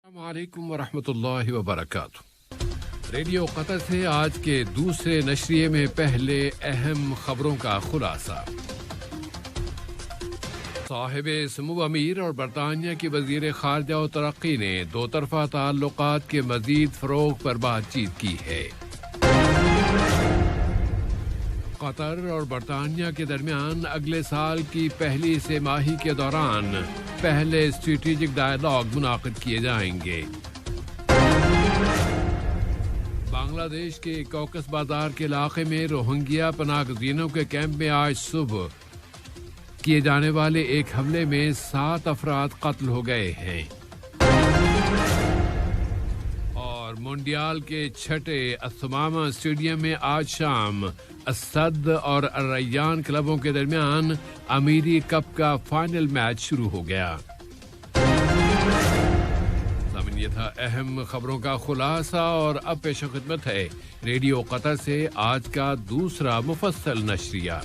السلام علیکم ورحمۃ اللہ وبرکاتہ۔ ریڈیو قطر سے آج کے دوسرے نشریے میں پہلے اہم خبروں کا خلاصہ۔ صاحب سمو امیر اور برطانیہ کی وزیر خارجہ و ترقی نے دو طرفہ تعلقات کے مزید فروغ پر بات چیت کی ہے۔ قطر اور برطانیہ کے درمیان اگلے سال کی پہلی سہ ماہی کے دوران پہلے اسٹریٹجک ڈائیلاگ منعقد کیے جائیں گے۔ بنگلہ دیش کے کوکس بازار کے علاقے میں روہنگیا پناہ گزینوں کے کیمپ میں آج صبح کیے جانے والے ایک حملے میں 7 افراد قتل ہو گئے ہیں۔ اور منڈیال کے چھٹے الثمامہ اسٹیڈیم میں آج شام اسد اور الریان کلبوں کے درمیان امیری کپ کا فائنل میچ شروع ہو گیا۔ یہ تھا اہم خبروں کا خلاصہ، اور اب پیش خدمت ہے ریڈیو قطر سے آج کا دوسرا مفصل نشریہ۔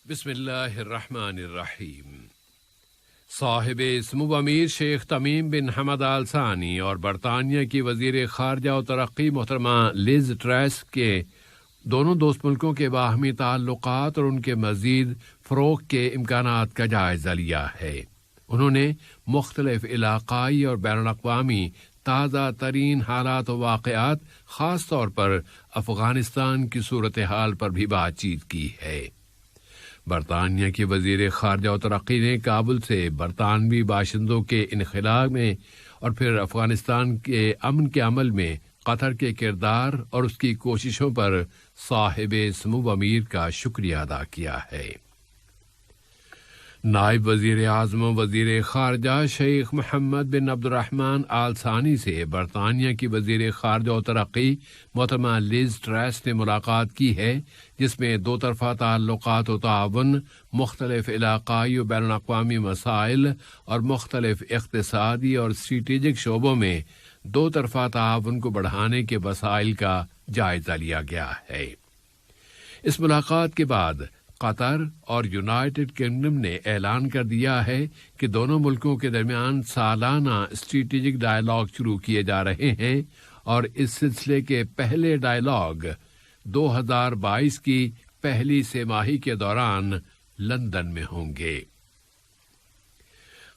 بسم اللہ الرحمن الرحیم۔ صاحب سمو امیر شیخ تمیم بن حمد آل ثانی اور برطانیہ کی وزیر خارجہ و ترقی محترمہ لیز ٹریس کے دونوں دوست ملکوں کے باہمی تعلقات اور ان کے مزید فروغ کے امکانات کا جائزہ لیا ہے۔ انہوں نے مختلف علاقائی اور بین الاقوامی تازہ ترین حالات و واقعات، خاص طور پر افغانستان کی صورتحال پر بھی بات چیت کی ہے۔ برطانیہ کی وزیر خارجہ و ترقی نے کابل سے برطانوی باشندوں کے انخلاء میں اور پھر افغانستان کے امن کے عمل میں قطر کے کردار اور اس کی کوششوں پر صاحب سمو امیر کا شکریہ ادا کیا ہے۔ نائب وزیر اعظم و وزیر خارجہ شیخ محمد بن عبد الرحمن آل ثانی سے برطانیہ کی وزیر خارجہ و ترقی محترمہ لیز ٹریس نے ملاقات کی ہے، جس میں دو طرفہ تعلقات و تعاون، مختلف علاقائی و بین الاقوامی مسائل اور مختلف اقتصادی اور اسٹریٹجک شعبوں میں دو طرفہ تعاون کو بڑھانے کے وسائل کا جائزہ لیا گیا ہے۔ اس ملاقات کے بعد قطر اور یونائیٹڈ کنگڈم نے اعلان کر دیا ہے کہ دونوں ملکوں کے درمیان سالانہ اسٹریٹجک ڈائیلاگ شروع کیے جا رہے ہیں، اور اس سلسلے کے پہلے ڈائیلاگ 2022 کی پہلی سہ ماہی کے دوران لندن میں ہوں گے۔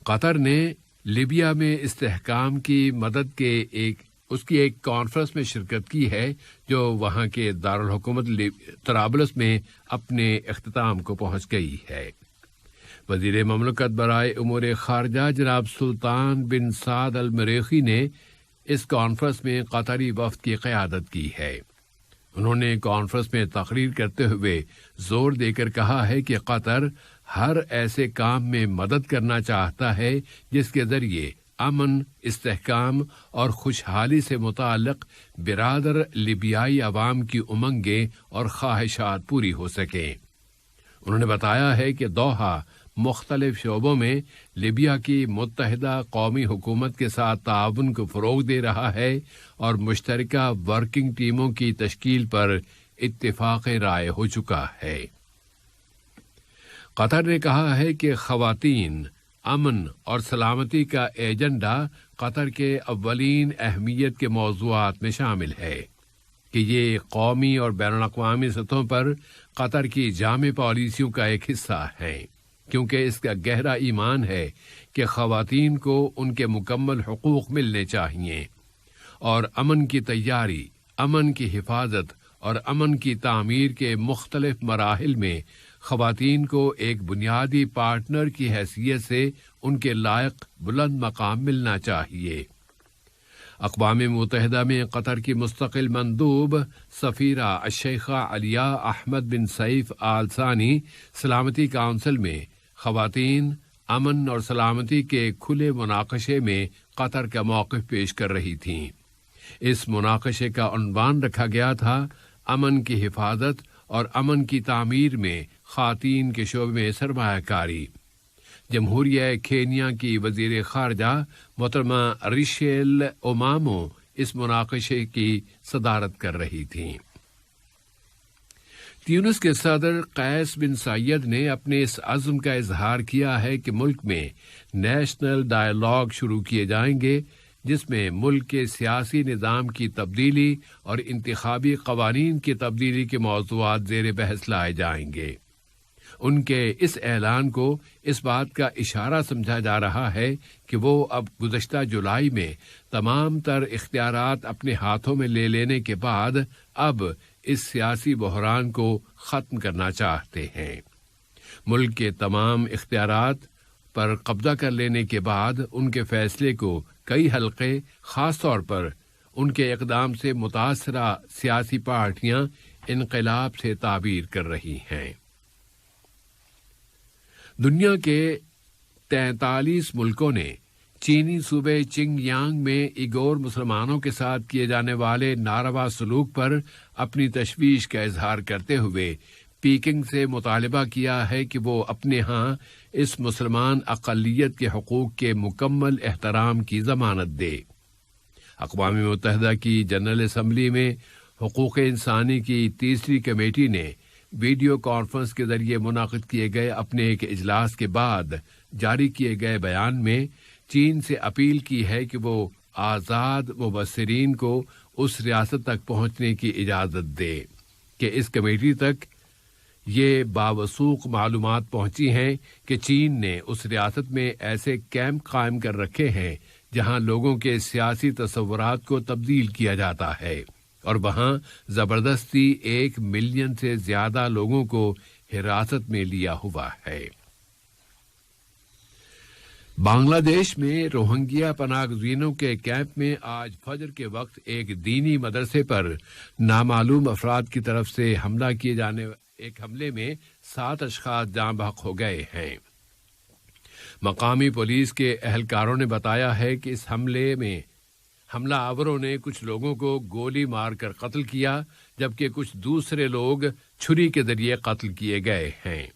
قطر نے لیبیا میں استحکام کی مدد کے اس کی ایک کانفرنس میں شرکت کی ہے، جو وہاں کے دارالحکومت طرابلس میں اپنے اختتام کو پہنچ گئی ہے۔ وزیر مملکت برائے امور خارجہ جناب سلطان بن سعد المریخی نے اس کانفرنس میں قطری وفد کی قیادت کی ہے۔ انہوں نے کانفرنس میں تقریر کرتے ہوئے زور دے کر کہا ہے کہ قطر ہر ایسے کام میں مدد کرنا چاہتا ہے جس کے ذریعے امن، استحکام اور خوشحالی سے متعلق برادر لیبیائی عوام کی امنگیں اور خواہشات پوری ہو سکیں۔ انہوں نے بتایا ہے کہ دوحہ مختلف شعبوں میں لیبیا کی متحدہ قومی حکومت کے ساتھ تعاون کو فروغ دے رہا ہے، اور مشترکہ ورکنگ ٹیموں کی تشکیل پر اتفاق رائے ہو چکا ہے۔ قطر نے کہا ہے کہ خواتین، امن اور سلامتی کا ایجنڈا قطر کے اولین اہمیت کے موضوعات میں شامل ہے، کہ یہ قومی اور بین الاقوامی سطحوں پر قطر کی جامع پالیسیوں کا ایک حصہ ہے، کیونکہ اس کا گہرا ایمان ہے کہ خواتین کو ان کے مکمل حقوق ملنے چاہیے، اور امن کی تیاری، امن کی حفاظت اور امن کی تعمیر کے مختلف مراحل میں خواتین کو ایک بنیادی پارٹنر کی حیثیت سے ان کے لائق بلند مقام ملنا چاہیے۔ اقوام متحدہ میں قطر کی مستقل مندوب سفیرہ الشیخہ علیہ احمد بن سیف آل ثانی سلامتی کونسل میں خواتین، امن اور سلامتی کے کھلے مناقشے میں قطر کا موقف پیش کر رہی تھیں۔ اس مناقشے کا عنوان رکھا گیا تھا امن کی حفاظت اور امن کی تعمیر میں خواتین کے شعبے میں سرمایہ کاری۔ جمہوریہ کینیا کی وزیر خارجہ محترمہ ریشیل اومامو اس مناقشے کی صدارت کر رہی تھیں۔ تیونس کے صدر قیس بن سعید نے اپنے اس عزم کا اظہار کیا ہے کہ ملک میں نیشنل ڈائیلاگ شروع کیے جائیں گے، جس میں ملک کے سیاسی نظام کی تبدیلی اور انتخابی قوانین کی تبدیلی کے موضوعات زیر بحث لائے جائیں گے۔ ان کے اس اعلان کو اس بات کا اشارہ سمجھا جا رہا ہے کہ وہ اب گزشتہ جولائی میں تمام تر اختیارات اپنے ہاتھوں میں لے لینے کے بعد اب اس سیاسی بحران کو ختم کرنا چاہتے ہیں۔ ملک کے تمام اختیارات پر قبضہ کر لینے کے بعد ان کے فیصلے کو کئی حلقے، خاص طور پر ان کے اقدام سے متاثرہ سیاسی پارٹیاں انقلاب سے تعبیر کر رہی ہیں۔ دنیا کے 43 ملکوں نے چینی صوبے چنگ یانگ میں ایغور مسلمانوں کے ساتھ کیے جانے والے ناروا سلوک پر اپنی تشویش کا اظہار کرتے ہوئے پیکنگ سے مطالبہ کیا ہے کہ وہ اپنے ہاں اس مسلمان اقلیت کے حقوق کے مکمل احترام کی ضمانت دے۔ اقوام متحدہ کی جنرل اسمبلی میں حقوق انسانی کی تیسری کمیٹی نے ویڈیو کانفرنس کے ذریعے منعقد کیے گئے اپنے ایک اجلاس کے بعد جاری کیے گئے بیان میں چین سے اپیل کی ہے کہ وہ آزاد مبصرین کو اس ریاست تک پہنچنے کی اجازت دے کہ اس کمیٹی تک یہ باوثوق معلومات پہنچی ہیں کہ چین نے اس ریاست میں ایسے کیمپ قائم کر رکھے ہیں جہاں لوگوں کے سیاسی تصورات کو تبدیل کیا جاتا ہے، اور وہاں زبردستی 1 ملین سے زیادہ لوگوں کو حراست میں لیا ہوا ہے۔ بنگلہ دیش میں روہنگیا پناہ گزینوں کے کیمپ میں آج فجر کے وقت ایک دینی مدرسے پر نامعلوم افراد کی طرف سے حملہ کیے جانے ایک حملے میں 7 اشخاص جاں بحق ہو گئے ہیں۔ مقامی پولیس کے اہلکاروں نے بتایا ہے کہ اس حملے میں حملہ آوروں نے کچھ لوگوں کو گولی مار کر قتل کیا، جبکہ کچھ دوسرے لوگ چھری کے ذریعے قتل کیے گئے ہیں۔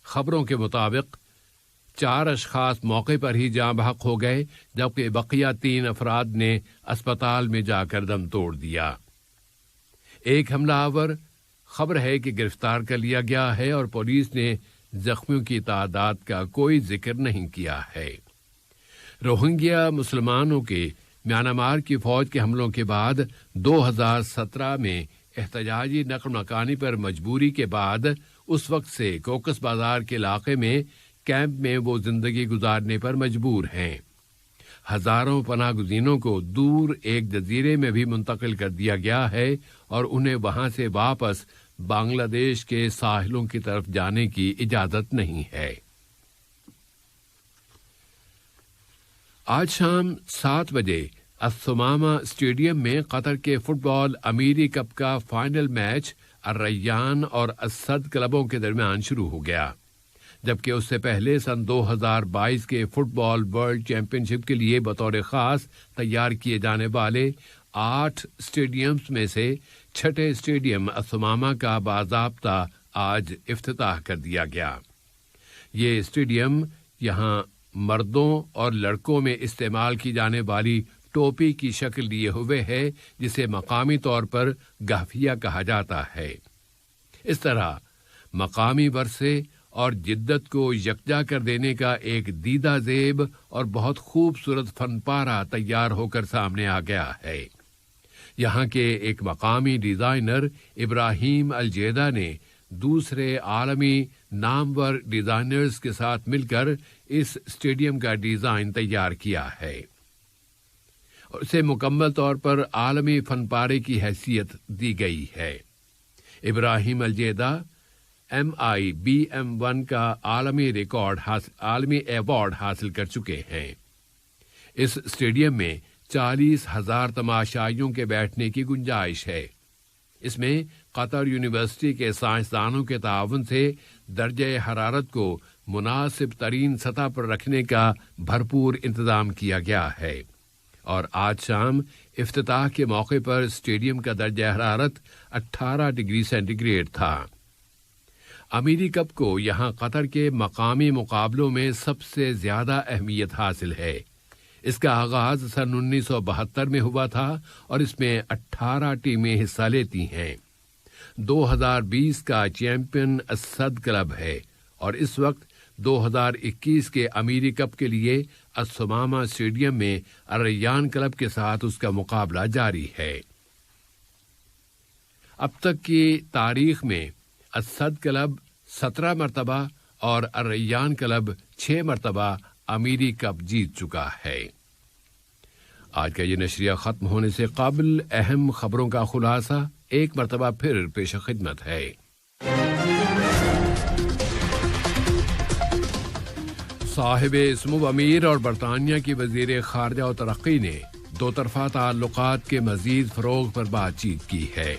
خبروں کے مطابق 4 اشخاص موقع پر ہی جاں بحق ہو گئے، جبکہ بقیہ 3 افراد نے اسپتال میں جا کر دم توڑ دیا۔ ایک حملہ آور خبر ہے کہ گرفتار کر لیا گیا ہے اور پولیس نے زخمیوں کی تعداد کا کوئی ذکر نہیں کیا ہے۔ روہنگیا مسلمانوں کے میانمار کی فوج کے حملوں کے بعد 2017 میں احتجاجی نقل مکانی پر مجبوری کے بعد اس وقت سے کوکس بازار کے علاقے میں کیمپ میں وہ زندگی گزارنے پر مجبور ہیں۔ ہزاروں پناہ گزینوں کو دور ایک جزیرے میں بھی منتقل کر دیا گیا ہے اور انہیں وہاں سے واپس بنگلہ دیش کے ساحلوں کی طرف جانے کی اجازت نہیں ہے۔ آج شام 7 بجے الثمامہ اسٹیڈیم میں قطر کے فٹ بال امیری کپ کا فائنل میچ الریان اور اسد کلبوں کے درمیان شروع ہو گیا، جبکہ اس سے پہلے سن 2022 کے فٹ بال ورلڈ چیمپئن شپ کے لیے بطور خاص تیار کیے جانے والے 8 اسٹیڈیمز میں سے 6 اسٹیڈیم الثمامہ کا باضابطہ آج افتتاح کر دیا گیا۔ یہ اسٹیڈیم یہاں مردوں اور لڑکوں میں استعمال کی جانے والی ٹوپی کی شکل لیے ہوئے ہے، جسے مقامی طور پر گہفیہ کہا جاتا ہے۔ اس طرح مقامی ورثے اور جدت کو یکجا کر دینے کا ایک دیدہ زیب اور بہت خوبصورت فن پارہ تیار ہو کر سامنے آ گیا ہے۔ یہاں کے ایک مقامی ڈیزائنر ابراہیم الجیدہ نے دوسرے عالمی نامور ڈیزائنرز کے ساتھ مل کر اس اسٹیڈیم کا ڈیزائن تیار کیا ہے اور اسے مکمل طور پر عالمی فن پارے کی حیثیت دی گئی ہے۔ ابراہیم الجیدہ MIBM1 کا عالمی ایوارڈ حاصل کر چکے ہیں۔ اس اسٹیڈیم میں 40,000 تماشائیوں کے بیٹھنے کی گنجائش ہے۔ اس میں قطر یونیورسٹی کے سائنسدانوں کے تعاون سے درجہ حرارت کو مناسب ترین سطح پر رکھنے کا بھرپور انتظام کیا گیا ہے، اور آج شام افتتاح کے موقع پر اسٹیڈیم کا درجہ حرارت 18 ڈگری سینٹی گریڈ تھا۔ امیری کپ کو یہاں قطر کے مقامی مقابلوں میں سب سے زیادہ اہمیت حاصل ہے۔ اس کا آغاز سن 1972 میں ہوا تھا اور اس میں 18 ٹیمیں حصہ لیتی ہیں۔ 2020 کا چیمپئن اسد کلب ہے اور اس وقت 2021 کے امیری کپ کے لیے الثمامہ اسٹیڈیم میں الریان کلب کے ساتھ اس کا مقابلہ جاری ہے۔ اب تک کی تاریخ میں اسد کلب 17 مرتبہ اور الریان کلب 6 مرتبہ امیری کپ جیت چکا ہے۔ آج کا یہ نشریہ ختم ہونے سے قبل اہم خبروں کا خلاصہ ایک مرتبہ پھر پیش خدمت ہے۔ صاحب اسمو امیر اور برطانیہ کی وزیر خارجہ و ترقی نے دو طرفہ تعلقات کے مزید فروغ پر بات چیت کی ہے۔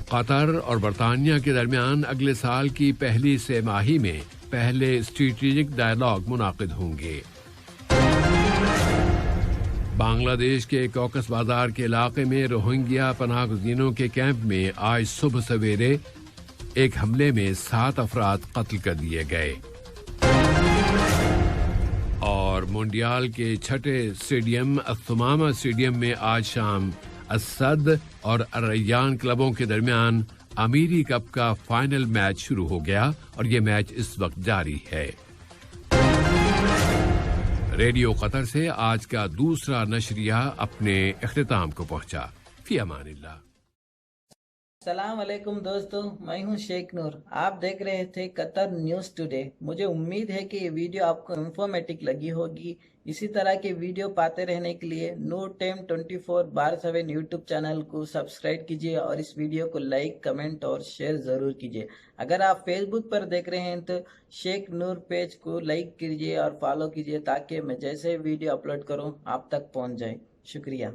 قطر اور برطانیہ کے درمیان اگلے سال کی پہلی سہ ماہی میں پہلے اسٹریٹجک ڈائیلاگ منعقد ہوں گے۔ بنگلہ دیش کے کوکس بازار کے علاقے میں روہنگیا پناہ گزینوں کے کیمپ میں آج صبح سویرے ایک حملے میں 7 افراد قتل کر دیے گئے۔ اور منڈیال کے چھٹے اسٹیڈیم الثمامہ اسٹیڈیم میں آج شام اسد اور الریان کلبوں کے درمیان امیری کپ کا فائنل میچ شروع ہو گیا اور یہ میچ اس وقت جاری ہے۔ ریڈیو قطر سے آج کا دوسرا نشریہ اپنے اختتام کو پہنچا۔ فی امان اللہ۔ السلام علیکم دوستو، میں ہوں شیخ نور۔ آپ دیکھ رہے تھے قطر نیوز ٹوڈے۔ مجھے امید ہے کہ یہ ویڈیو آپ کو انفارمیٹک لگی ہوگی۔ اسی طرح کے ویڈیو پاتے رہنے کے لیے نور ٹائم 24/7 یوٹیوب چینل کو سبسکرائب کیجیے اور اس ویڈیو کو لائک، کمنٹ اور شیئر ضرور کیجیے۔ اگر آپ فیس بک پر دیکھ رہے ہیں تو شیخ نور پیج کو لائک کیجیے اور فالو کیجیے تاکہ میں جیسے ویڈیو اپلوڈ کروں آپ تک پہنچ جائے۔ شکریہ۔